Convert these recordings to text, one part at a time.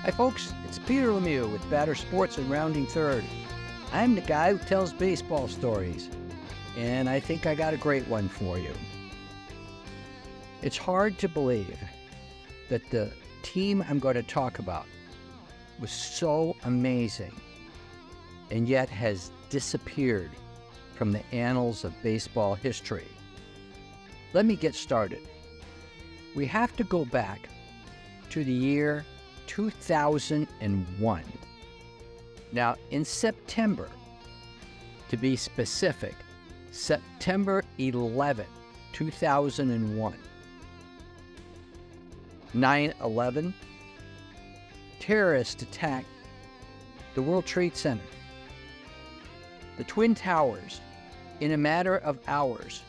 Hi folks, it's Peter Lemieux with Batter Sports and Rounding Third. I'm the guy who tells baseball stories, and I think I got a great one for you. It's hard to believe that the team I'm going to talk about was so amazing and yet has disappeared from the annals of baseball history. Let me get started. We have to go back to the year 2001. Now, in September, to be specific, September 11, 2001, 9/11, terrorists attacked the World Trade Center. The Twin Towers, in a matter of hours,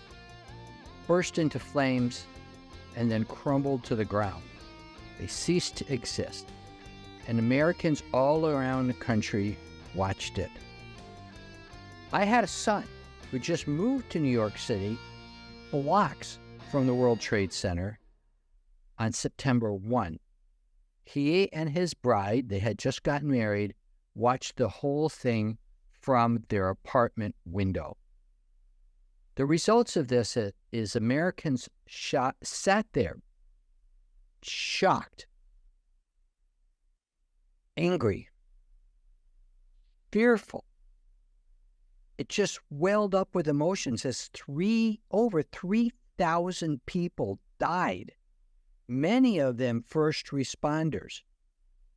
burst into flames and then crumbled to the ground. They ceased to exist, and Americans all around the country watched it. I had a son who just moved to New York City, blocks from the World Trade Center, on September 1. He and his bride, they had just gotten married, watched the whole thing from their apartment window. The results of this is Americans sat there, shocked, angry, fearful. It just welled up with emotions as over 3,000 people died, many of them first responders,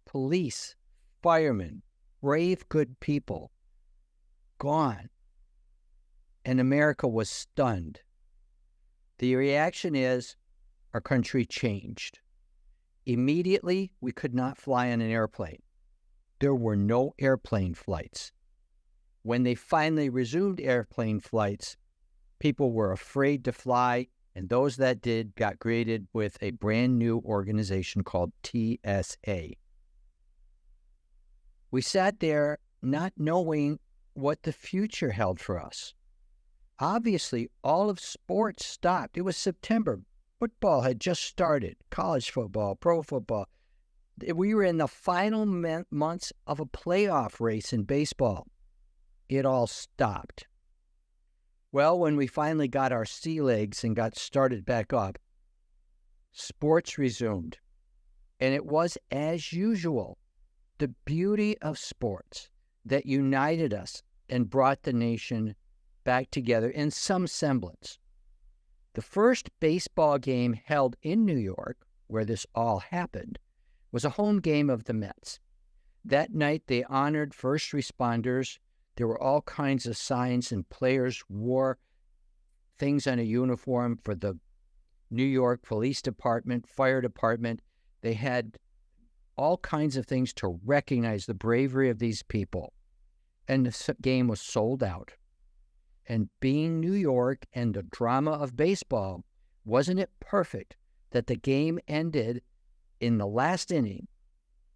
police, firemen, brave, good people, gone. And America was stunned. The reaction is our country changed. Immediately, we could not fly on an airplane. There were no airplane flights. When they finally resumed airplane flights, people were afraid to fly, and those that did got greeted with a brand new organization called TSA. We sat there not knowing what the future held for us. Obviously, all of sports stopped. It was September. Football had just started, college football, pro football. We were in the final months of a playoff race in baseball. It all stopped. Well, when we finally got our sea legs and got started back up, sports resumed. And it was, as usual, the beauty of sports that united us and brought the nation back together in some semblance. The first baseball game held in New York, where this all happened, was a home game of the Mets. That night, they honored first responders. There were all kinds of signs, and players wore things on a uniform for the New York Police Department, Fire Department. They had all kinds of things to recognize the bravery of these people. And the game was sold out. And being New York and the drama of baseball, wasn't it perfect that the game ended in the last inning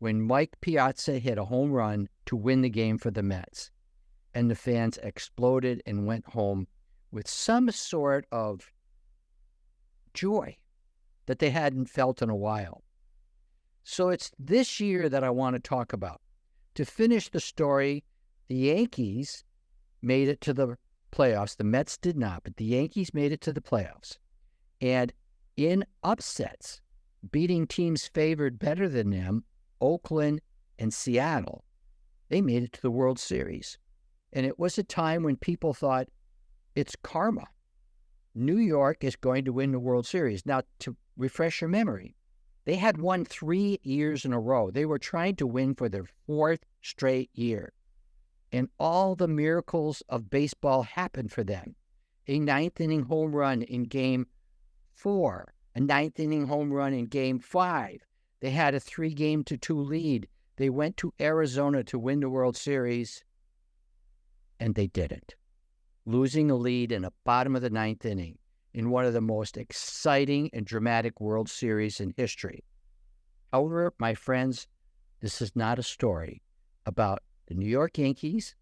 when Mike Piazza hit a home run to win the game for the Mets? And the fans exploded and went home with some sort of joy that they hadn't felt in a while. So it's this year that I want to talk about. To finish the story, the Yankees made it to the playoffs. The Mets did not, but the Yankees made it to the playoffs. And in upsets, beating teams favored better than them, Oakland and Seattle, they made it to the World Series. And it was a time when people thought, it's karma. New York is going to win the World Series. Now, to refresh your memory, they had won 3 years in a row. They were trying to win for their 4th straight year. And all the miracles of baseball happened for them. A 9th-inning home run in Game 4, a 9th-inning home run in Game 5. They had a 3-2 lead. They went to Arizona to win the World Series, and they didn't, losing a lead in the bottom of the 9th inning in one of the most exciting and dramatic World Series in history. However, my friends, this is not a story about the New York Yankees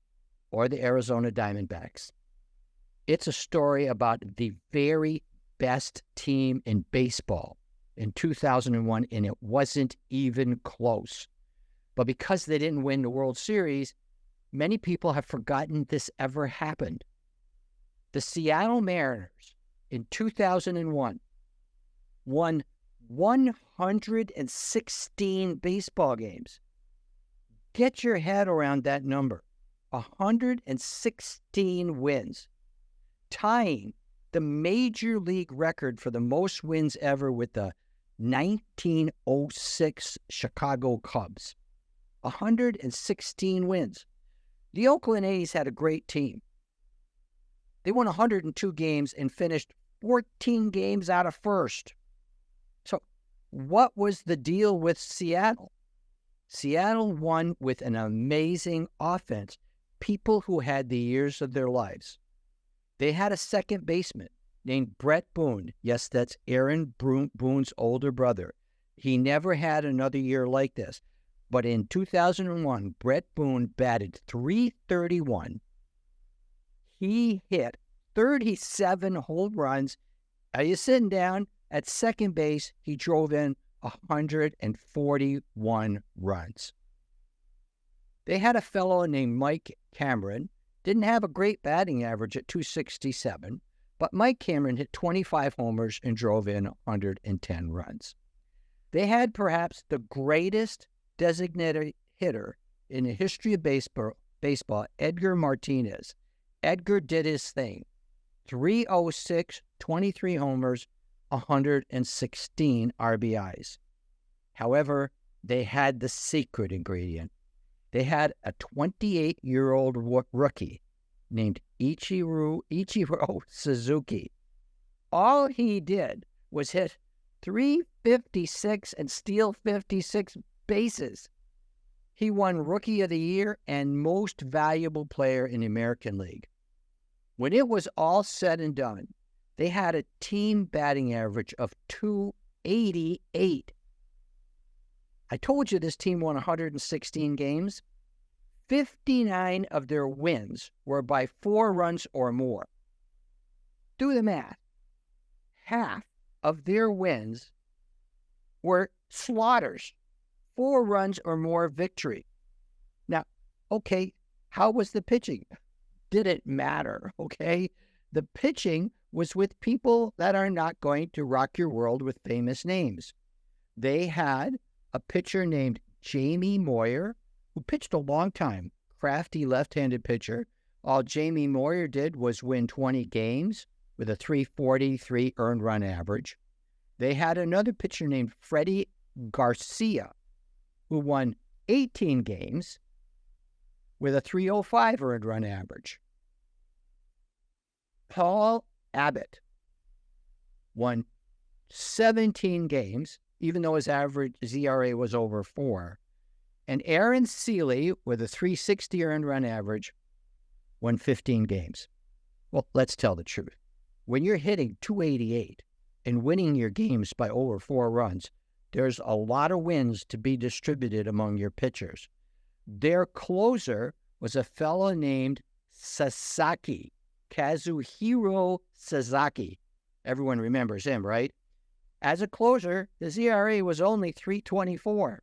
or the Arizona Diamondbacks. It's a story about the very best team in baseball in 2001, and it wasn't even close. But because they didn't win the World Series, many people have forgotten this ever happened. The Seattle Mariners in 2001 won 116 baseball games. Get your head around that number. 116 wins, tying the major league record for the most wins ever with the 1906 Chicago Cubs. 116 wins. The Oakland A's had a great team. They won 102 games and finished 14 games out of first. So what was the deal with Seattle? Seattle won with an amazing offense. People who had the years of their lives. They had a second baseman named Brett Boone. Yes, that's Aaron Boone's older brother. He never had another year like this. But in 2001, Brett Boone batted .331. He hit 37 home runs. Are you sitting down? At second base, he drove in 141 runs. They had a fellow named Mike Cameron. Didn't have a great batting average at .267, but Mike Cameron hit 25 homers and drove in 110 runs. They had perhaps the greatest designated hitter in the history of baseball, Edgar Martinez. Edgar did his thing. .306, 23 homers, 116 RBIs. However, they had the secret ingredient. They had a 28-year-old rookie named Ichiro Suzuki. All he did was hit .356 and steal 56 bases. He won Rookie of the Year and Most Valuable Player in the American League. When it was all said and done, they had a team batting average of .288. I told you this team won 116 games. 59 of their wins were by 4 runs or more. Do the math. Half of their wins were slaughters, 4 runs or more victory. Now, okay, how was the pitching? Didn't matter, okay? The pitching was with people that are not going to rock your world with famous names. They had a pitcher named Jamie Moyer, who pitched a long time, crafty left-handed pitcher. All Jamie Moyer did was win 20 games with a .343 earned run average. They had another pitcher named Freddie Garcia, who won 18 games with a .305 earned run average. Paul Abbott won 17 games, even though his average ERA was over 4. And Aaron Seeley, with a .360 earned run average, won 15 games. Well, let's tell the truth. When you're hitting .288 and winning your games by over 4 runs, there's a lot of wins to be distributed among your pitchers. Their closer was a fellow named Sasaki, Kazuhiro Sasaki. Everyone remembers him, right? As a closer, his ERA was only .324,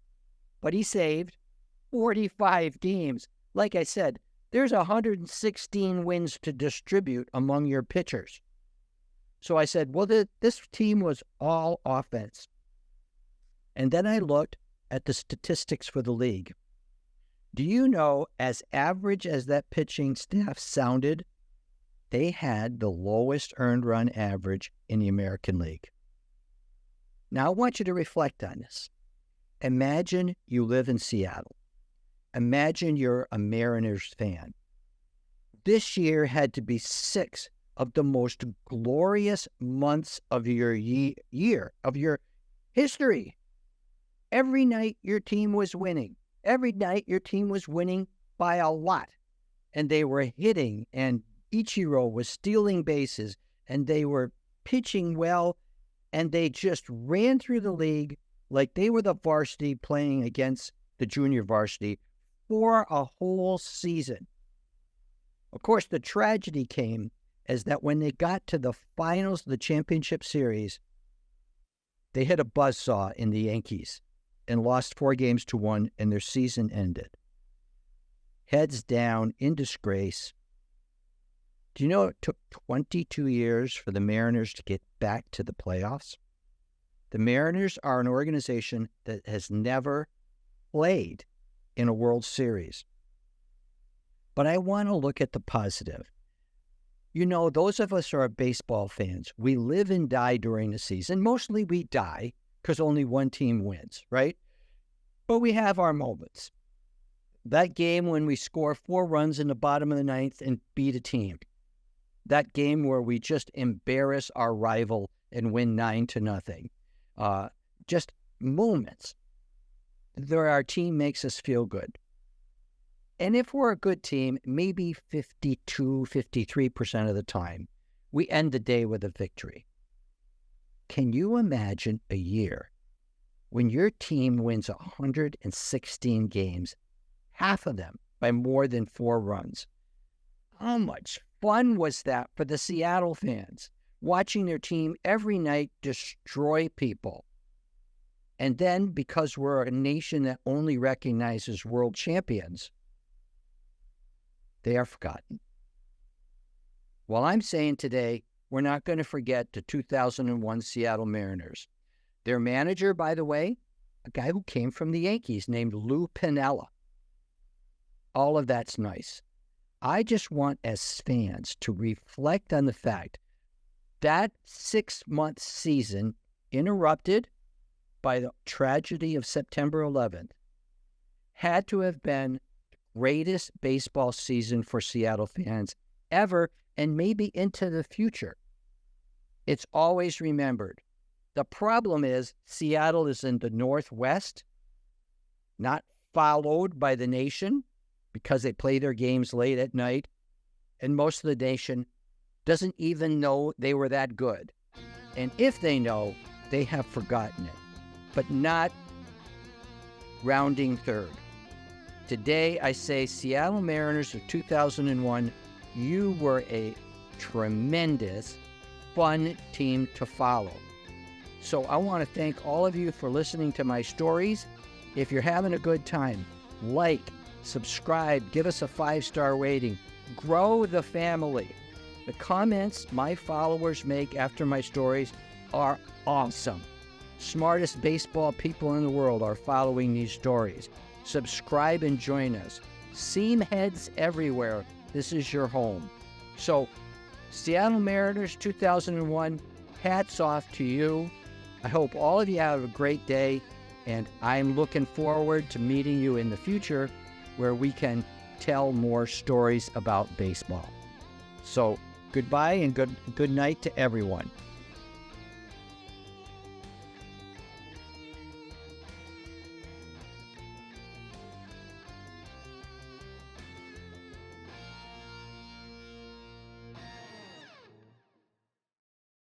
but he saved 45 games. Like I said, there's 116 wins to distribute among your pitchers. So I said, well, this team was all offense. And then I looked at the statistics for the league. Do you know, as average as that pitching staff sounded, they had the lowest earned run average in the American League. Now, I want you to reflect on this. Imagine you live in Seattle. Imagine you're a Mariners fan. This year had to be 6 of the most glorious months of your year, of your history. Every night your team was winning. Every night your team was winning by a lot. And they were hitting, and Ichiro was stealing bases, and they were pitching well, and they just ran through the league like they were the varsity playing against the junior varsity for a whole season. Of course, the tragedy came as that when they got to the finals of the championship series, they hit a buzzsaw in the Yankees. and lost 4-1, and their season ended. Heads down, in disgrace. Do you know it took 22 years for the Mariners to get back to the playoffs? The Mariners are an organization that has never played in a World Series. But I want to look at the positive. You know, those of us who are baseball fans, we live and die during the season. Mostly we die because only one team wins, right? But we have our moments. That game when we score 4 runs in the bottom of the 9th and beat a team. That game where we just embarrass our rival and win 9-0. Just moments where our team makes us feel good. And if we're a good team, maybe 52, 53% of the time, we end the day with a victory. Can you imagine a year when your team wins 116 games, half of them by more than 4 runs? How much fun was that for the Seattle fans, watching their team every night destroy people? And then, because we're a nation that only recognizes world champions, they are forgotten. Well, I'm saying today, we're not going to forget the 2001 Seattle Mariners. Their manager, by the way, a guy who came from the Yankees named Lou Piniella. All of that's nice. I just want, as fans, to reflect on the fact that 6-month season interrupted by the tragedy of September 11th had to have been greatest baseball season for Seattle fans ever, and maybe into the future. It's always remembered. The problem is Seattle is in the Northwest, not followed by the nation because they play their games late at night, and most of the nation doesn't even know they were that good. And if they know, they have forgotten it, but not rounding third. Today, I say, Seattle Mariners of 2001, you were a tremendous, fun team to follow. So I want to thank all of you for listening to my stories. If you're having a good time, like, subscribe, give us a 5-star rating. Grow the family. The comments my followers make after my stories are awesome. Smartest baseball people in the world are following these stories. Subscribe and join us. Seam heads everywhere. This is your home. So, Seattle Mariners 2001, hats off to you. I hope all of you have a great day, and I'm looking forward to meeting you in the future where we can tell more stories about baseball. So, goodbye and good night to everyone.